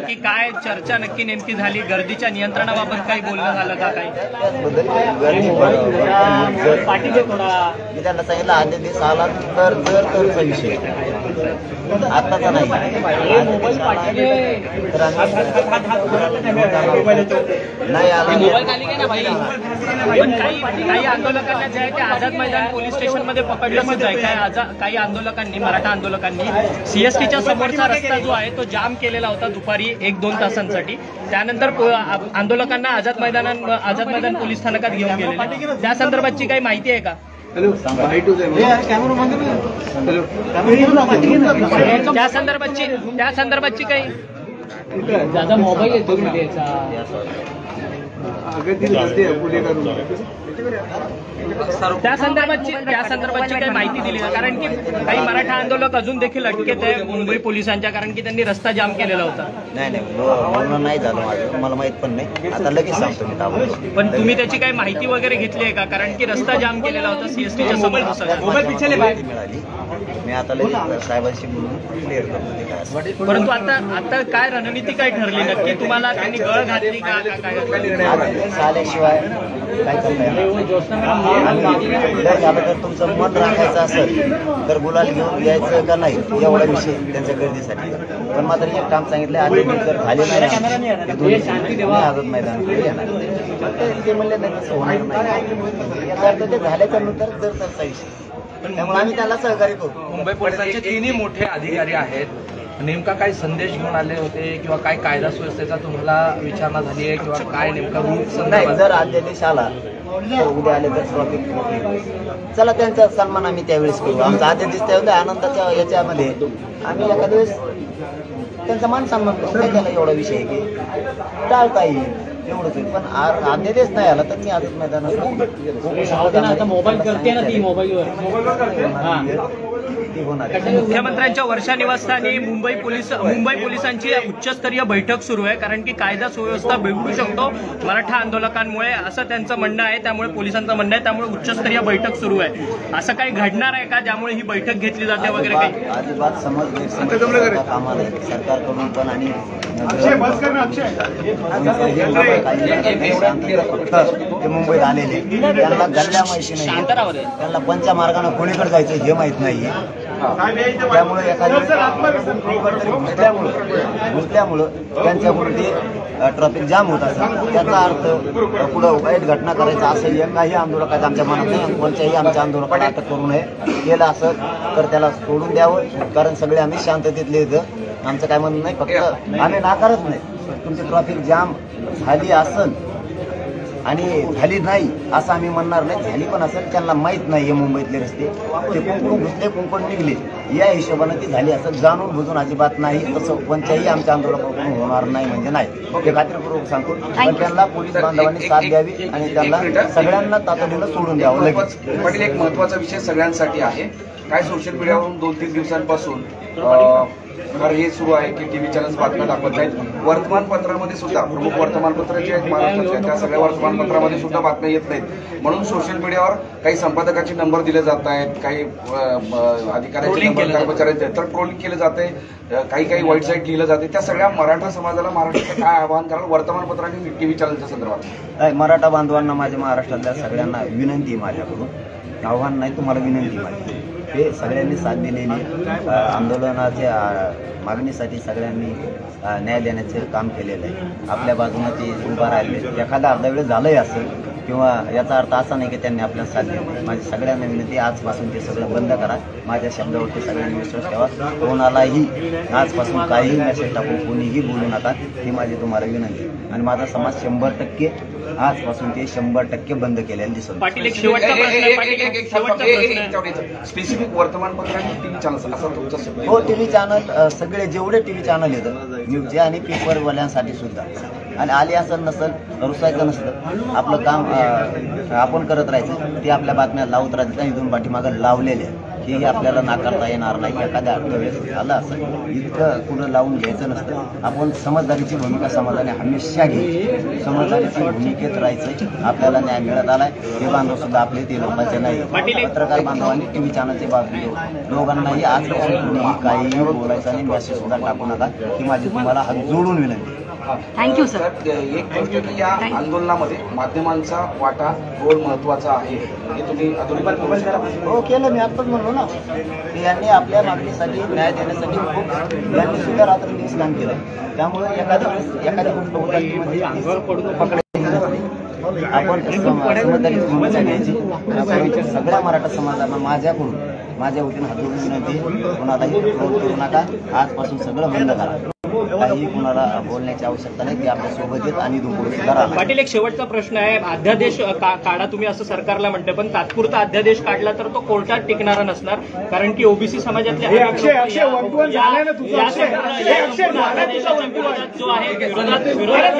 की काय चर्चा नक्की नेमकी झाली? गर्दीच्या नियंत्रणाबाबत काही बोलणं झालं का? काही मी त्यांना सांगितलं आधी दिवस आला तर तरचा विषय आताचा नाही. नाही पण काही आंदोलकांना जे आहे ते आझाद मैदान पोलीस स्टेशनमध्ये पकडलं सुद्धा आहे. काही आंदोलकांनी, मराठा आंदोलकांनी सीएसटीच्या समोरचा रस्ता जो आहे तो जाम केलेला होता दुपारी 1-2 तासांसाठी. त्यानंतर आंदोलकांना आझाद मैदान पोलीस स्थानकात घेऊन गेले. त्या संदर्भातची काही माहिती आहे का? त्या संदर्भातची काही ज्यादा मोबाईल येतो त्या संदर्भातची काही माहिती दिली का? कारण की काही मराठा आंदोलक अजून देखील अटकेत आहे मुंबई पोलिसांच्या, कारण की त्यांनी रस्ता जाम केलेला होता. नाही बोलणं नाही झालं माझं, मला माहित पण नाही. आता लगेच सांगतो मी. पण तुम्ही त्याची काही माहिती वगैरे घेतली आहे का? कारण की रस्ता जाम केलेला होता सीएसटीच्या समोर. मिळाली. मी आता लगेच साहेबांशी बोलून क्लिअर करतो. परंतु आता काय रणनीती काय ठरली नक्की? तुम्हाला त्यांनी गळ घातली का? आल्याशिवाय काय करता जर झालं तर तुमचं मन राखायचं असेल तर गुलाल घेऊन यायचं का नाही एवढा विषय त्यांच्या गर्दीसाठी. पण मात्र एक काम सांगितलं, आधी जर झाले नाही आझाद मैदान ते म्हणले नाही तसं होणार नाही. ते झाल्याच्या नंतर जर तरचा विषय, त्यामुळे आम्ही त्याला सहकार्य करू. मुंबई पोलिसांचे 3 मोठे अधिकारी आहेत. नेमका काय संदेश घेऊन आले होते किंवा काय कायदा सुव्यवस्थेचा तुम्हाला विचारणा झाली आहे किंवा काय नेमका रूल? नाही, जर अध्यादेश आला तर उद्या आले तर ट्रॉफिक चला त्यांचा सन्मान आम्ही त्यावेळेस करू. आमचा अध्यादेश त्यावेळेस आनंदाच्या याच्यामध्ये आम्ही एखाद्या वेळेस त्यांचा मान सन्मान करू. नाही त्याला एवढा विषय आहे की टाळता येईल एवढंच. पण अध्यादेश नाही आला तर मी आझाद मैदानात मोबाईल करते ना ती मोबाईलवर मुख्यमंत्र्यांच्या वर्षा निवासस्थानी मुंबई पोलिसांची उच्चस्तरीय बैठक सुरू आहे. कारण की कायदा सुव्यवस्था बिघडू शकतो मराठा आंदोलकांमुळे, असं त्यांचं म्हणणं आहे. त्यामुळे पोलिसांचं म्हणणं आहे, त्यामुळे उच्चस्तरीय बैठक सुरू आहे. असं काही घडणार आहे का ज्यामुळे ही बैठक घेतली जाते वगैरे? काही अजिबात समज कामाला सरकारकडून पण आणि ते मुंबईत आलेले त्यांना गल्ल्या माहिती नाही, त्यांना पंचा मार्गाने कोणीकडे जायचं हे माहित नाही. त्यामुळे एखाद्या घुसल्यामुळं त्यांच्याकडून ते ट्रॅफिक जाम होत असेल त्याचा अर्थ पुढं वाईट घटना करायचा असं काही आंदोलकाचं आमच्या मनात नाही. कोणत्याही आमच्या आंदोलकाला अटक करू नये. केलं असं तर त्याला सोडून द्यावं, कारण सगळे आम्ही शांततेतले येतं. आमचं काय म्हणणं नाही, फक्त आम्ही नाकारत नाही. तुमची ट्रॅफिक जाम झाली असेल आणि झाली नाही असं आम्ही म्हणणार नाही. झाली पण असेल, त्यांना माहीत नाही हे मुंबईतले रस्ते ते कुंकून घुसले कुंकून निघले या हिशोबानं ती झाली असं जाणून बुजून अजिबात नाही. तसं कोणत्याही आमच्या आंदोलकाकडून होणार नाही म्हणजे नाही, हे खात्रीपूर्वक सांगतो. पण त्यांना पोलीस बांधवांनी साथ द्यावी आणि त्यांना सगळ्यांना तातडीनं सोडून द्यावं लगेच. पाटील, एक महत्वाचा विषय सगळ्यांसाठी आहे. काय सोशल मीडियावरून 2-3 दिवसांपासून हे सुरू आहे की टीव्ही चॅनल्स बातम्या दाखवत नाहीत. वर्तमानपत्रामध्ये सुद्धा प्रमुख वर्तमानपत्र जे आहेत महाराष्ट्राच्या त्या सगळ्या वर्तमानपत्रामध्ये सुद्धा बातम्या येत नाहीत. म्हणून सोशल मीडियावर काही संपादकाचे नंबर दिले जात आहेत, काही अधिकाऱ्यांचे नंबर कर्मचाऱ्यांचे तर ट्रोलिंग केलं जाते, काही वाईट साईट लिहिलं जाते. त्या सगळ्या मराठा समाजाला महाराष्ट्राचं काय आवाहन कराल वर्तमानपत्रांनी टीव्ही चॅनलच्या संदर्भात? मराठा बांधवांना माझ्या महाराष्ट्रातल्या सगळ्यांना विनंती आहे, माझ्याकडून आव्हान नाही तुम्हाला विनंती माझी. हे सगळ्यांनी साथ दिलेली आंदोलनाच्या मागणीसाठी सगळ्यांनी न्याय देण्याचे काम केलेलं आहे. आपल्या बाजूने ते उभा राहिले. एखादा अर्धा वेळ झालंही असेल किंवा याचा अर्थ असा नाही की त्यांनी आपल्याला साथ दिली. माझी सगळ्यांना विनंती, आजपासून ते सगळं बंद करा. माझ्या शब्दावरती सगळ्यांनी विश्वास ठेवा. कोणालाही आजपासून काहीही मेसेज टाकून कोणीही बोलू नका, ही माझी तुम्हाला विनंती. आणि माझा समाज 100% आजपासून ते 100% बंद केलेलं दिसून. पाटील, एक शेवटचा स्पेसिफिक वर्तमानपत्रांनी टीव्ही चॅनल असा तुमचा शब्द? हो, टीव्ही चॅनल सगळे जेवढे टीव्ही चॅनल येतात न्यूजचे आणि पेपरवाल्यांसाठी सुद्धा. आणि आले असेल नसेल रुसायचं नसतं, आपलं काम आपण करत राहायचं. ते आपल्या बातम्या लावत राहायचं. इथून पाठीमागं लावलेल्या हेही आपल्याला नाकारता येणार नाही. एखाद्या अर्थव्यवस्थेत झालं असं इतकं कुठं लावून घ्यायचं नसतं. आपण समजदारीची भूमिका समाजाने हमेशा घ्यायची. समजदारीची भूमिकेत राहायचं. आपल्याला न्याय मिळत आलाय. हे बांधव सुद्धा आपले ते लोकांचे नाही. पत्रकार बांधवांनी टीव्ही चॅनलचे बाजू दोघांनाही आजपासून कुणीही काहीही बोलायचं आणि मेसेज सुद्धा टाकू नका. ही माझी तुम्हाला हात जोडून विनंती. Thank you sir. तर एक गोष्ट की या आंदोलनामध्ये माध्यमांचा वाटा रोल महत्वाचा आहे हे तुम्ही अधोरेखित करू शकता. हो केलं. मी आत्ताच म्हणलो ना की यांनी आपल्या मागणीसाठी न्याय देण्यासाठी खूप यांनी सुद्धा रात्रंदिवस काम केलं. त्यामुळे एखाद्या वेळेस एखादी गोष्ट होत पकडायची नसते. आपण समजदारीची भूमिका घ्यायची. आपण सगळ्या मराठा समाजाला माझ्या वतीने हात जोडून विनंती. कुणालाही ट्रोल करू नका. आजपासून सगळं बंद करा. काही कुणाला बोलण्याची आवश्यकता नाही. ते आपल्या सोबत येत आणि दुपुढे करा. पाटील, एक शेवटचा प्रश्न आहे. अध्यादेश काढा तुम्ही असं सरकारला म्हणते, पण तात्पुरता अध्यादेश काढला तर तो कोर्टात टिकणारा नसणार, कारण की ओबीसी समाजातले जो आहे विरोधात